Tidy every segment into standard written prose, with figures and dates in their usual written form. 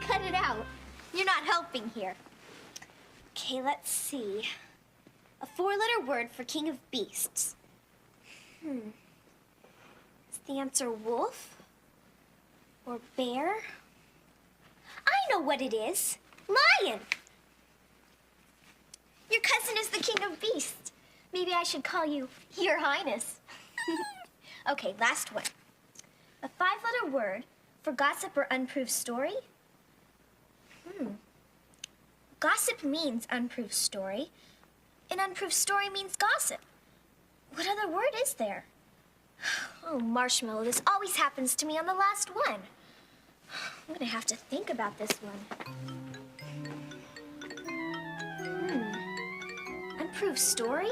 cut it out. You're not helping here. Okay, let's see. A 4-letter word for king of beasts. Is the answer wolf? Or bear? I know what it is. Lion! Your cousin is the king of beasts. Maybe I should call you Your Highness. Okay, last one. A 5-letter word for gossip or unproved story? Gossip means unproved story, and unproved story means gossip. What other word is there? Oh, Marshmallow, this always happens to me on the last one. I'm gonna have to think about this one. Unproved story?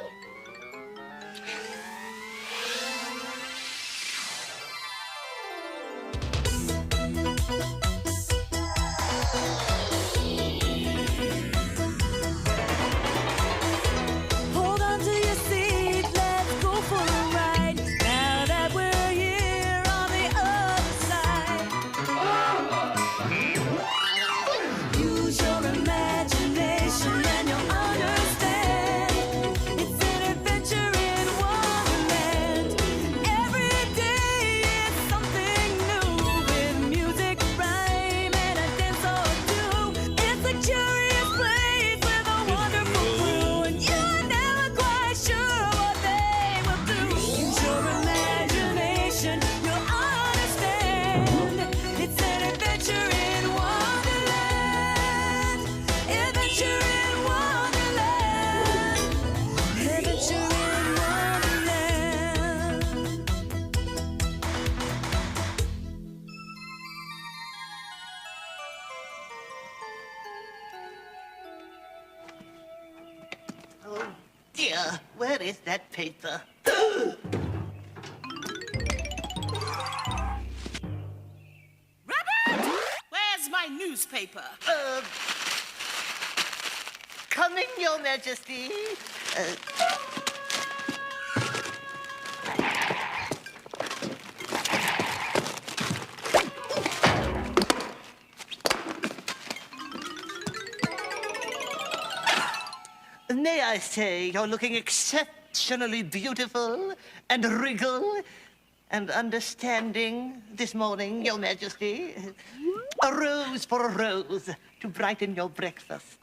Where is that paper? Rabbit! Where's my newspaper? Coming, Your Majesty. May I say, you're looking exceptionally beautiful and regal and understanding this morning, Your Majesty. A rose for a rose to brighten your breakfast.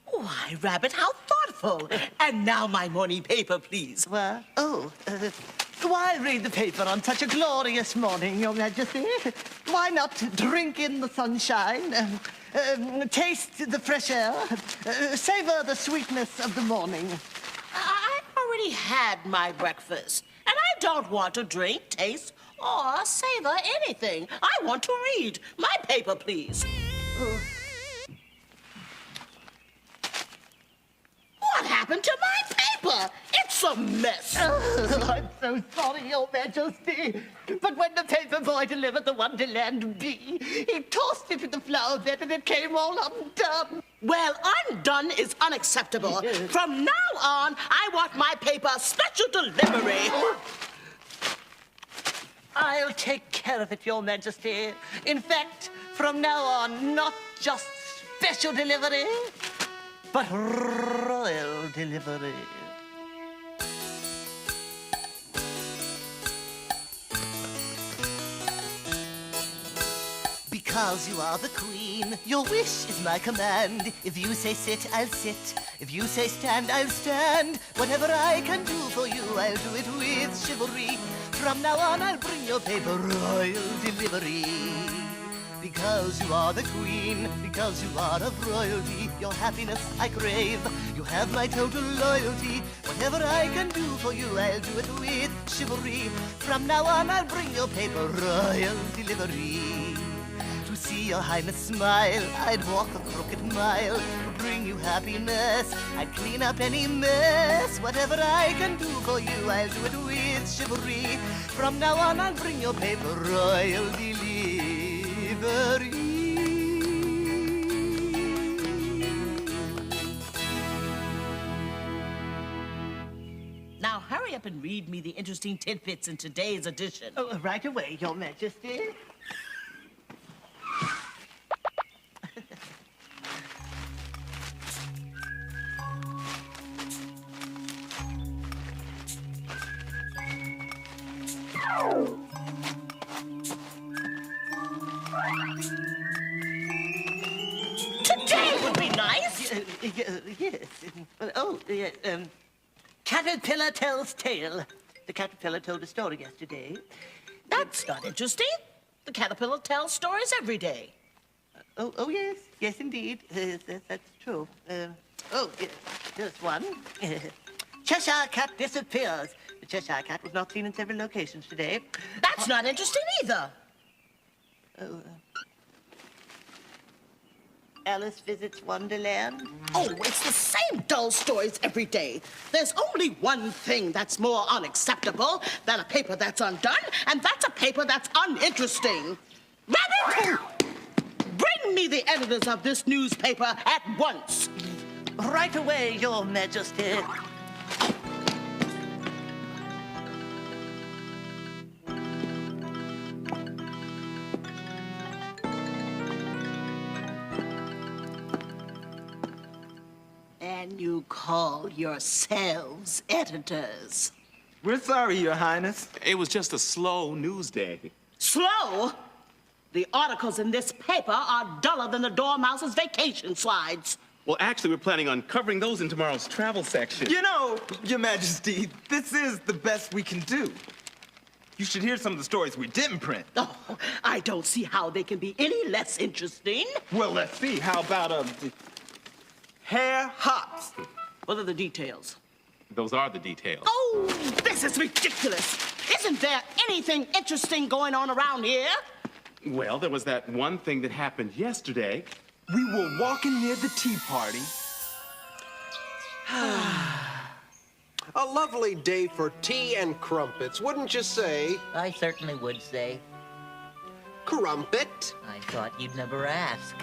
Why, Rabbit, how thoughtful. And now my morning paper, please. What? Why read the paper on such a glorious morning, Your Majesty? Why not drink in the sunshine, taste the fresh air, savor the sweetness of the morning? I've already had my breakfast, and I don't want to drink, taste, or savor anything. I want to read. My paper, please. What happened to my paper? It's a mess. Oh, I'm so sorry, Your Majesty. But when the paper boy delivered the Wonderland bee, he tossed it in the flower bed and it came all undone. Well, undone is unacceptable. From now on, I want my paper special delivery. I'll take care of it, Your Majesty. In fact, from now on, not just special delivery, but royal delivery. Because you are the queen, your wish is my command. If you say sit, I'll sit. If you say stand, I'll stand. Whatever I can do for you, I'll do it with chivalry. From now on, I'll bring your paper royal delivery. Because you are the queen, because you are of royalty, your happiness I crave. You have my total loyalty. Whatever I can do for you, I'll do it with chivalry. From now on, I'll bring your paper royal delivery. To see your highness smile, I'd walk a crooked mile. To bring you happiness, I'd clean up any mess. Whatever I can do for you, I'll do it with chivalry. From now on, I'll bring your paper royal delivery. Now hurry up and read me the interesting tidbits in today's edition. Oh, right away, Your Majesty. Today would be nice. Yes. Oh, yeah, Caterpillar tells tale. The caterpillar told a story yesterday. That's not interesting. The caterpillar tells stories every day. Oh, yes. Yes, indeed. That's true. Yes, there's one. Cheshire Cat disappears. The Cheshire Cat was not seen in several locations today. That's not interesting either. Alice visits Wonderland. Oh, it's the same dull stories every day. There's only one thing that's more unacceptable than a paper that's undone, and that's a paper that's uninteresting. Rabbit! Bring me the editors of this newspaper at once. Right away, Your Majesty. And you call yourselves editors. We're sorry, Your Highness. It was just a slow news day. Slow? The articles in this paper are duller than the Dormouse's vacation slides. Well, actually, we're planning on covering those in tomorrow's travel section. You know, Your Majesty, this is the best we can do. You should hear some of the stories we didn't print. Oh, I don't see how they can be any less interesting. Well, let's see. How about hair hops? What are the details? Those are the details. Oh, this is ridiculous. Isn't there anything interesting going on around here? Well, there was that one thing that happened yesterday. We were walking near the tea party. A lovely day for tea and crumpets, wouldn't you say? I certainly would say. Crumpet? I thought you'd never ask.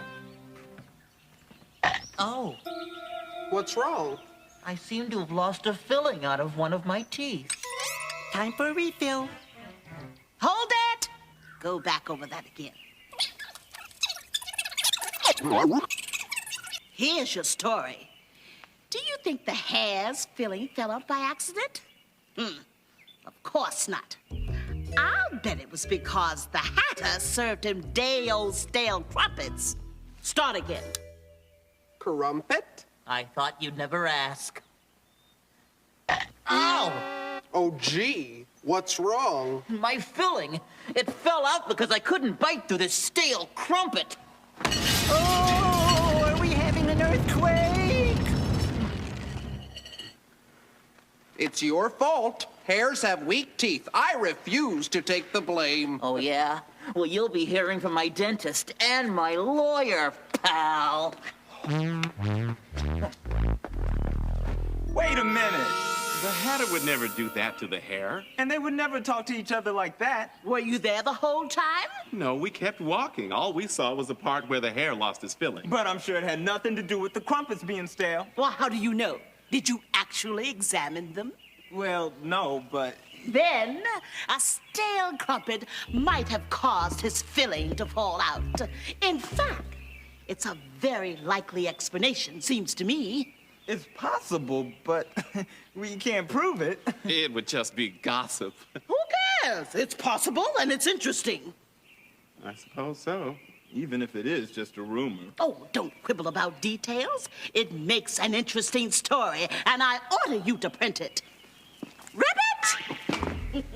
Oh, What's wrong? I seem to have lost a filling out of one of my teeth. Time for a refill. Hold it! Go back over that again. Here's your story. Do you think the hare's filling fell out by accident? Of course not. I'll bet it was because the hatter served him day-old stale crumpets. Start again. Crumpet? I thought you'd never ask. Ow! Oh, gee, what's wrong? My filling. It fell out because I couldn't bite through this stale crumpet. Oh, are we having an earthquake? It's your fault. Hares have weak teeth. I refuse to take the blame. Oh, yeah? Well, you'll be hearing from my dentist and my lawyer, pal. Wait a minute. The hatter would never do that to the hare. And they would never talk to each other like that. Were you there the whole time? No, we kept walking. All we saw was the part where the hare lost his filling. But I'm sure it had nothing to do with the crumpets being stale. Well, how do you know? Did you actually examine them? Well, no, but Then, a stale crumpet might have caused his filling to fall out. In fact, it's a very likely explanation, seems to me. it's possible, but we can't prove it. It would just be gossip. Who cares? It's possible and it's interesting. I suppose so. Even if it is just a rumor. Oh, don't quibble about details. It makes an interesting story, and I order you to print it. Ribbit!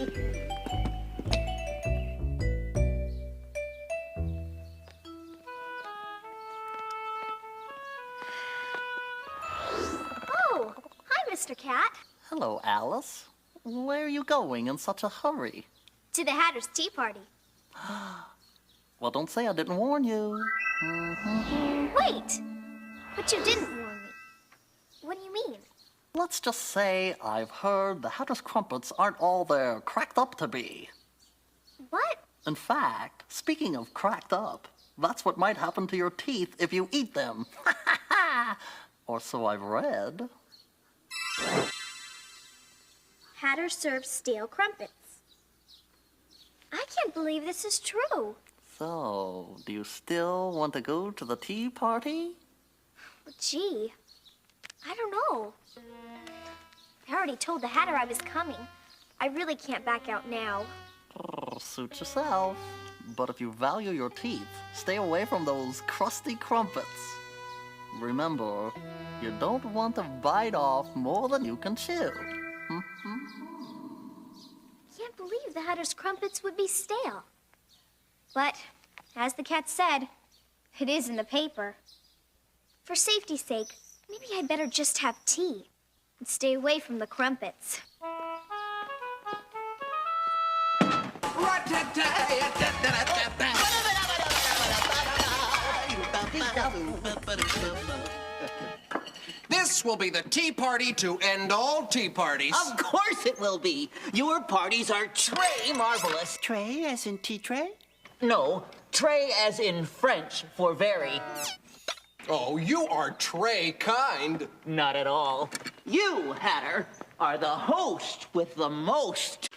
Oh, hi, Mr. Cat. Hello, Alice. Where are you going in such a hurry? To the Hatter's tea party. Well, don't say I didn't warn you. Wait! But you didn't warn me. What do you mean? Let's just say I've heard the Hatter's crumpets aren't all they're cracked up to be. What? In fact, speaking of cracked up, that's what might happen to your teeth if you eat them. Or so I've read. Hatter serves stale crumpets. I can't believe this is true. So, do you still want to go to the tea party? Gee, I don't know. I already told the Hatter I was coming. I really can't back out now. Suit yourself. But if you value your teeth, stay away from those crusty crumpets. Remember, you don't want to bite off more than you can chew. Can't believe the Hatter's crumpets would be stale. But, as the cat said, it is in the paper. For safety's sake, maybe I'd better just have tea and stay away from the crumpets. This will be the tea party to end all tea parties. Of course it will be. Your parties are très marvelous. Tray as in tea tray? No, très as in French for very. Oh, you are tray kind. Not at all. You, Hatter, are the host with the most.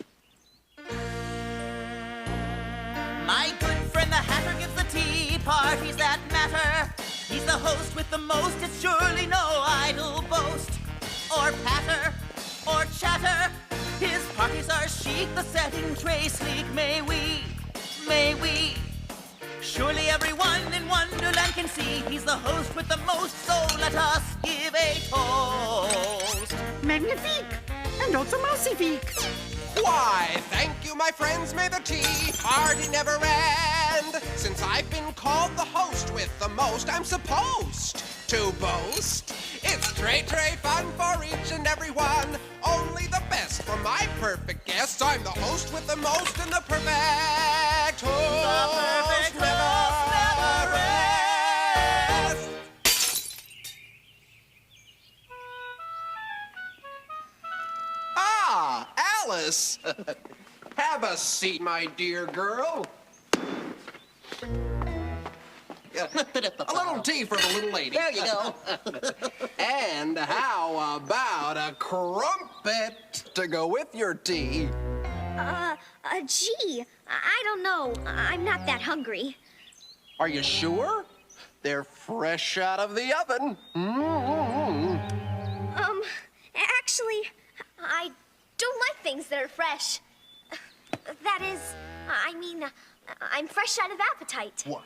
My good friend the Hatter gives the tea parties that matter. He's the host with the most, it's surely no idle boast. Or patter, or chatter. His parties are chic, the setting tray sleek. May we. Surely everyone in Wonderland can see he's the host with the most, so let us give a toast. Magnifique! And also magnifique! Why, thank you, my friends. May the tea party never end. Since I've been called the host with the most, I'm supposed to boast. It's tray fun for each and every one. Only the best for my perfect guests. I'm the host with the most and the perfect host. The perfect host never rests. Ah, Alice. Have a seat, my dear girl. A little tea for the little lady. There you go. And how about a crumpet to go with your tea? Gee, I don't know. I'm not that hungry. Are you sure? They're fresh out of the oven. Actually, I don't like things that are fresh. That is, I'm fresh out of appetite. What?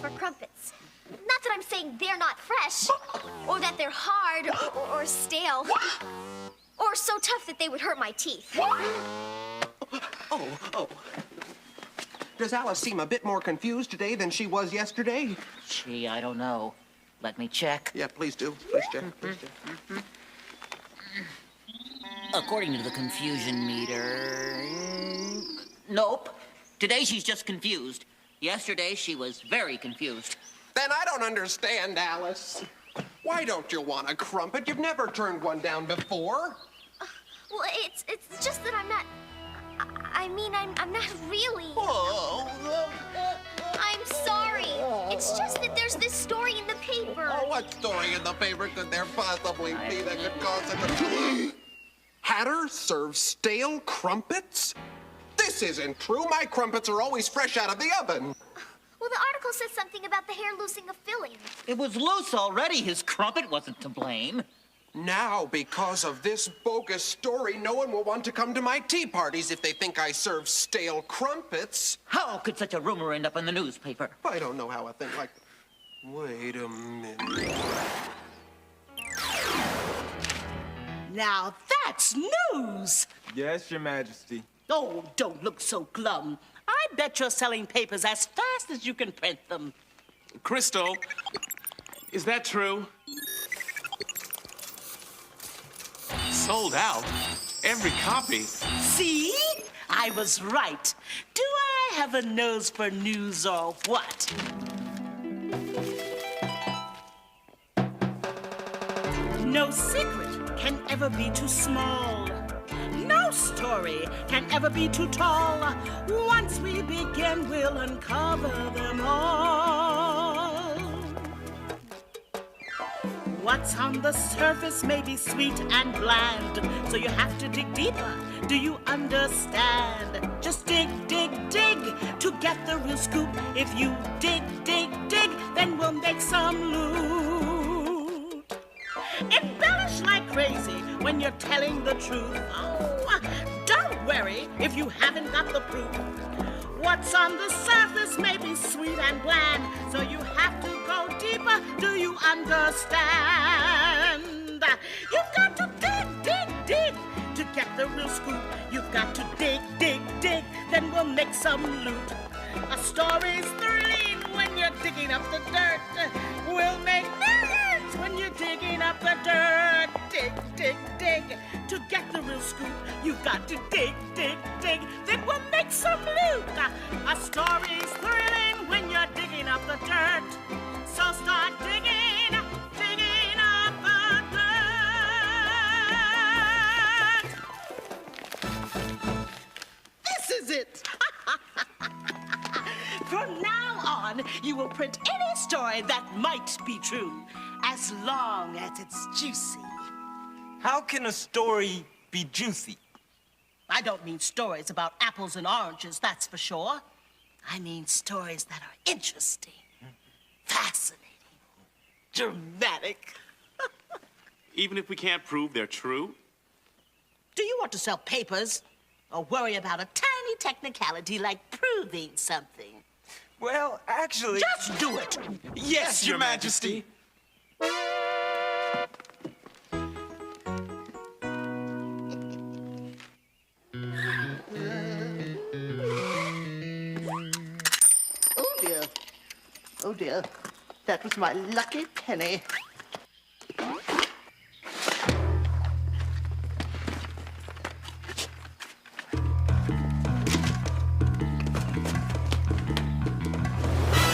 For crumpets. Not that I'm saying they're not fresh, or that they're hard, or stale, or so tough that they would hurt my teeth. Oh. Does Alice seem a bit more confused today than she was yesterday? Gee, I don't know. Let me check. Yeah, please do. Please check. According to the confusion meter... Nope. Today she's just confused. Yesterday she was very confused. Then I don't understand, Alice. Why don't you want a crumpet? You've never turned one down before. Well, it's just that I'm not... I'm not really... I'm sorry. It's just that there's this story in the paper. Oh, what story in the paper could there possibly be that could cause such a... Hatter serves stale crumpets? This isn't true. My crumpets are always fresh out of the oven. Well, the article says something about the hair losing a filling. It was loose already. His crumpet wasn't to blame. Now, because of this bogus story, no one will want to come to my tea parties if they think I serve stale crumpets. How could such a rumor end up in the newspaper? I don't know how a thing like... Wait a minute. Now that's news! Yes, Your Majesty. Oh, don't look so glum. I bet you're selling papers as fast as you can print them. Crystal, is that true? Sold out? Every copy? See? I was right. Do I have a nose for news or what? No secret can ever be too small. No story can ever be too tall. Once we begin, we'll uncover them all. What's on the surface may be sweet and bland, so you have to dig deeper. Do you understand? Just dig, dig, dig to get the real scoop. If you dig, dig, dig, then we'll make some loot. Embellish like crazy when you're telling the truth. Oh, don't worry if you haven't got the proof. What's on the surface may be sweet and bland, so you have to go deeper. Do you understand? You've got to dig, dig, dig to get the real scoop. You've got to dig, dig, dig, then we'll make some loot. A story's thrilling when you're digging up the dirt. We'll make millions when you're digging up the dirt. Dig, dig, dig to get the real scoop. You've got to dig, dig, dig, then we'll make some loot. A story's thrilling when you're digging up the dirt. So start digging, digging up the dirt. This is it. From now on, you will print any story that might be true, as long as it's juicy. How can a story be juicy? I don't mean stories about apples and oranges, that's for sure. I mean stories that are interesting, fascinating, dramatic. Even if we can't prove they're true? Do you want to sell papers or worry about a tiny technicality like proving something? Well, actually... Just do it! Yes, Your Majesty. Oh, dear. Oh, dear. That was my lucky penny.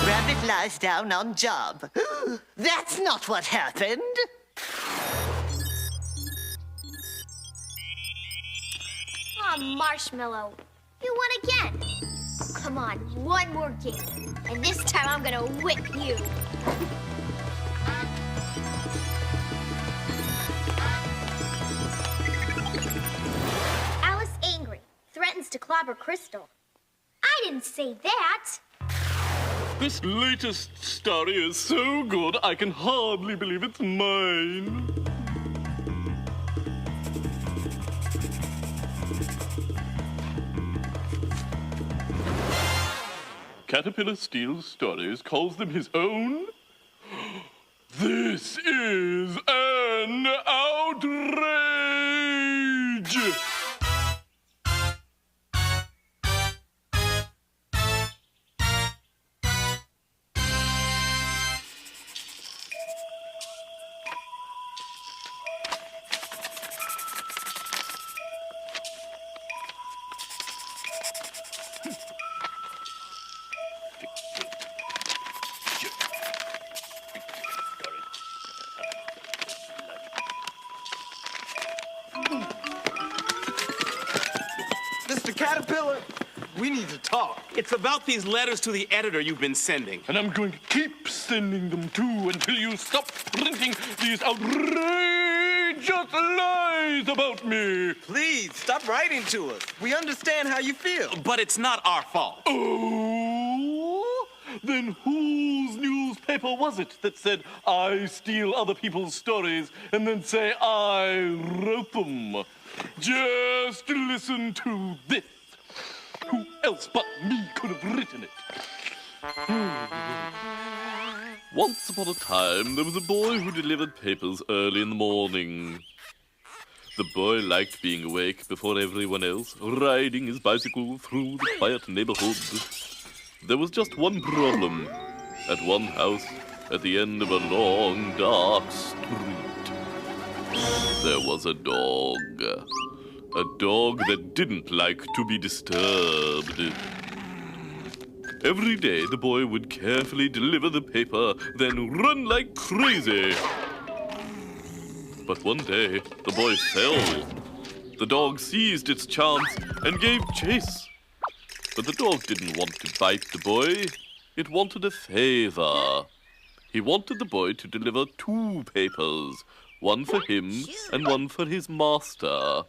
Rabbit lies down on job. That's not what happened. Aw, Marshmallow. You won again. Come on, one more game. And this time I'm gonna whip you. Alice angry. Threatens to clobber Crystal. I didn't say that. This latest story is so good, I can hardly believe it's mine. Caterpillar steals stories, calls them his own? This is an outrage! Mr. Caterpillar, we need to talk. It's about these letters to the editor you've been sending. And I'm going to keep sending them too until you stop printing these outrageous lies about me. Please, stop writing to us. We understand how you feel. But it's not our fault. Oh? Then whose newspaper was it that said, I steal other people's stories, and then say I wrote them? Just listen to this. Who else but me could have written it? Once upon a time, there was a boy who delivered papers early in the morning. The boy liked being awake before everyone else, riding his bicycle through the quiet neighborhood. There was just one problem. At one house, at the end of a long, dark street, there was a dog. A dog that didn't like to be disturbed. Every day, the boy would carefully deliver the paper, then run like crazy. But one day, the boy fell. The dog seized its chance and gave chase. But the dog didn't want to bite the boy. It wanted a favor. He wanted the boy to deliver 2 papers, one for him and one for his master.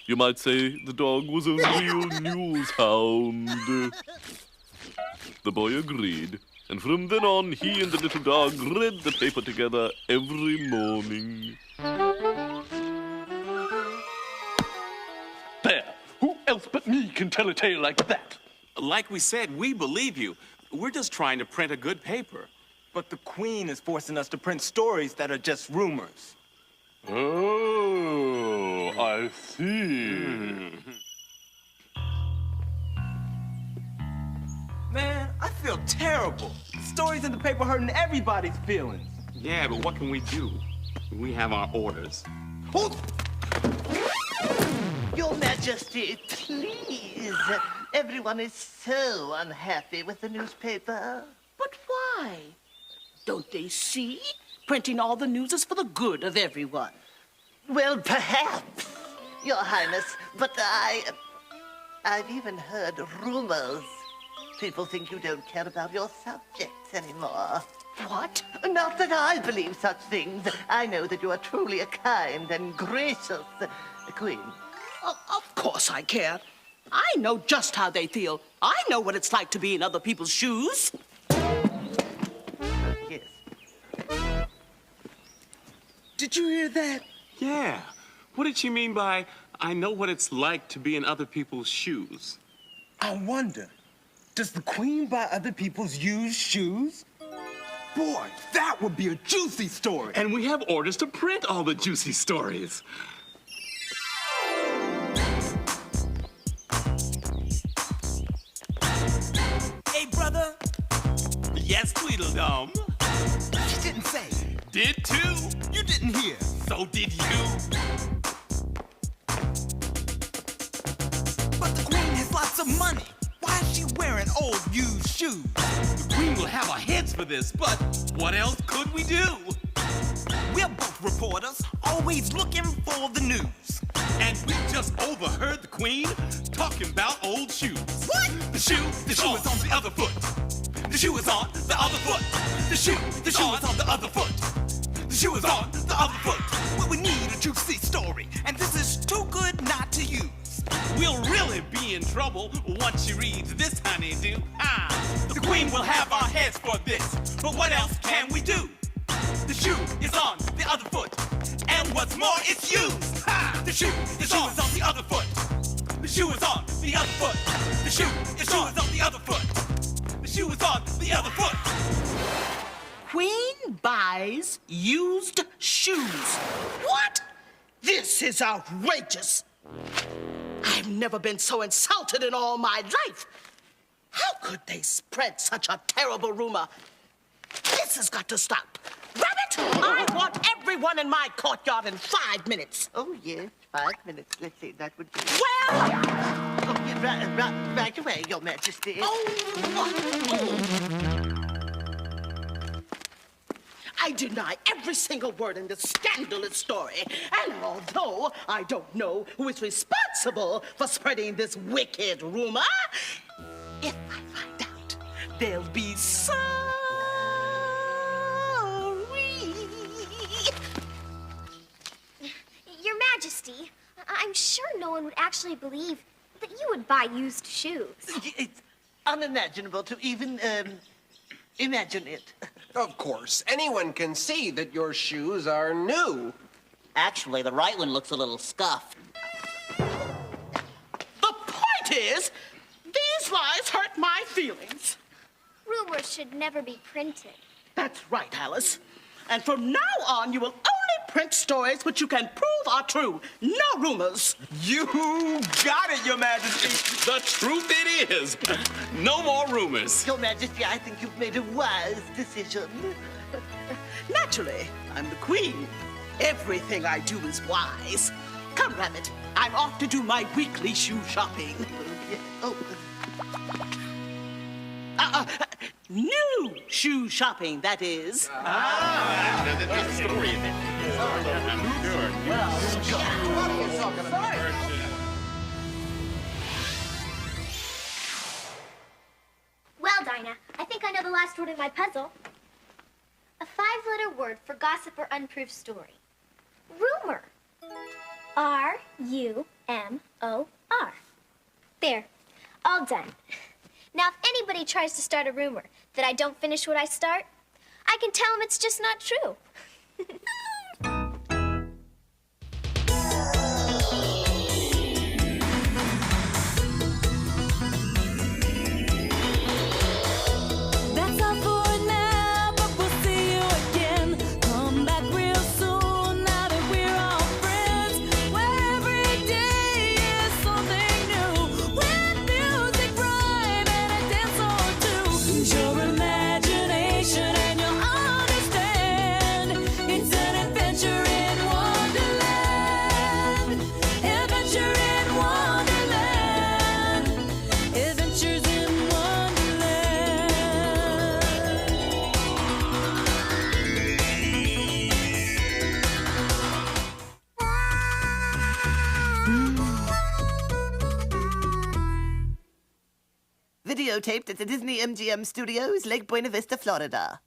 You might say the dog was a real news hound. The boy agreed, and from then on, he and the little dog read the paper together every morning. There! Who else but me can tell a tale like that? Like we said, we believe you. We're just trying to print a good paper. But the Queen is forcing us to print stories that are just rumors. Oh, I see. Man, I feel terrible. Stories in the paper hurting everybody's feelings. Yeah, but what can we do? We have our orders. Oh! Your Majesty, please. Everyone is so unhappy with the newspaper. But why? Don't they see? Printing all the news is for the good of everyone. Well, perhaps, Your Highness, but I've even heard rumors. People think you don't care about your subjects anymore. What? Not that I believe such things. I know that you are truly a kind and gracious queen. Of course I care. I know just how they feel. I know what it's like to be in other people's shoes. Yes. Did you hear that? Yeah. What did she mean by, I know what it's like to be in other people's shoes? I wonder, does the Queen buy other people's used shoes? Boy, that would be a juicy story. And we have orders to print all the juicy stories. Hey, brother. Yes, Tweedledum. She didn't say. Did too. You didn't hear. So did you. But the Queen has lots of money. Why is she wearing old used shoes? The Queen will have our heads for this, but what else could we do? We're both reporters, always looking for the news. And we just overheard the Queen talking about old shoes. What? The shoe is on the other foot. The shoe is on the other foot. The shoe is on the other foot. The shoe is on the other foot. Well, we need a juicy story, and this is too good not to use. We'll really be in trouble once she reads this honeydew. The Queen will have our heads for this, but what else can we do? The shoe is on the other foot, and what's more, it's used. The shoe is on the other foot. The shoe is on the other foot. The shoe is on the other foot. The shoe is on the other foot. Queen buys used shoes. What? This is outrageous. I've never been so insulted in all my life. How could they spread such a terrible rumor? This has got to stop. Rabbit, I want everyone in my courtyard in 5 minutes. Oh, yes, 5 minutes. Let's see, that would be... Well... Oh, yeah, right away, Your Majesty. I deny every single word in this scandalous story. And although I don't know who is responsible for spreading this wicked rumor, if I find out, they'll be sorry. Your Majesty, I'm sure no one would actually believe that you would buy used shoes. It's unimaginable to even, imagine it. Of course, anyone can see that your shoes are new. Actually, the right one looks a little scuffed. The point is, these lies hurt my feelings. Rumors should never be printed. That's right, Alice. And from now on, you will only print stories which you can prove are true. No rumors. You got it, Your Majesty. The truth it is. No more rumors. Your Majesty, I think you've made a wise decision. Naturally, I'm the Queen. Everything I do is wise. Come, Rabbit. I'm off to do my weekly shoe shopping. New shoe shopping, that is. That's the story of it. Well, Dinah, I think I know the last word in my puzzle. A 5-letter word for gossip or unproved story. Rumor. R-U-M-O-R. There. All done. Now, if anybody tries to start a rumor that I don't finish what I start, I can tell them it's just not true. videotaped at the Disney MGM Studios, Lake Buena Vista, Florida.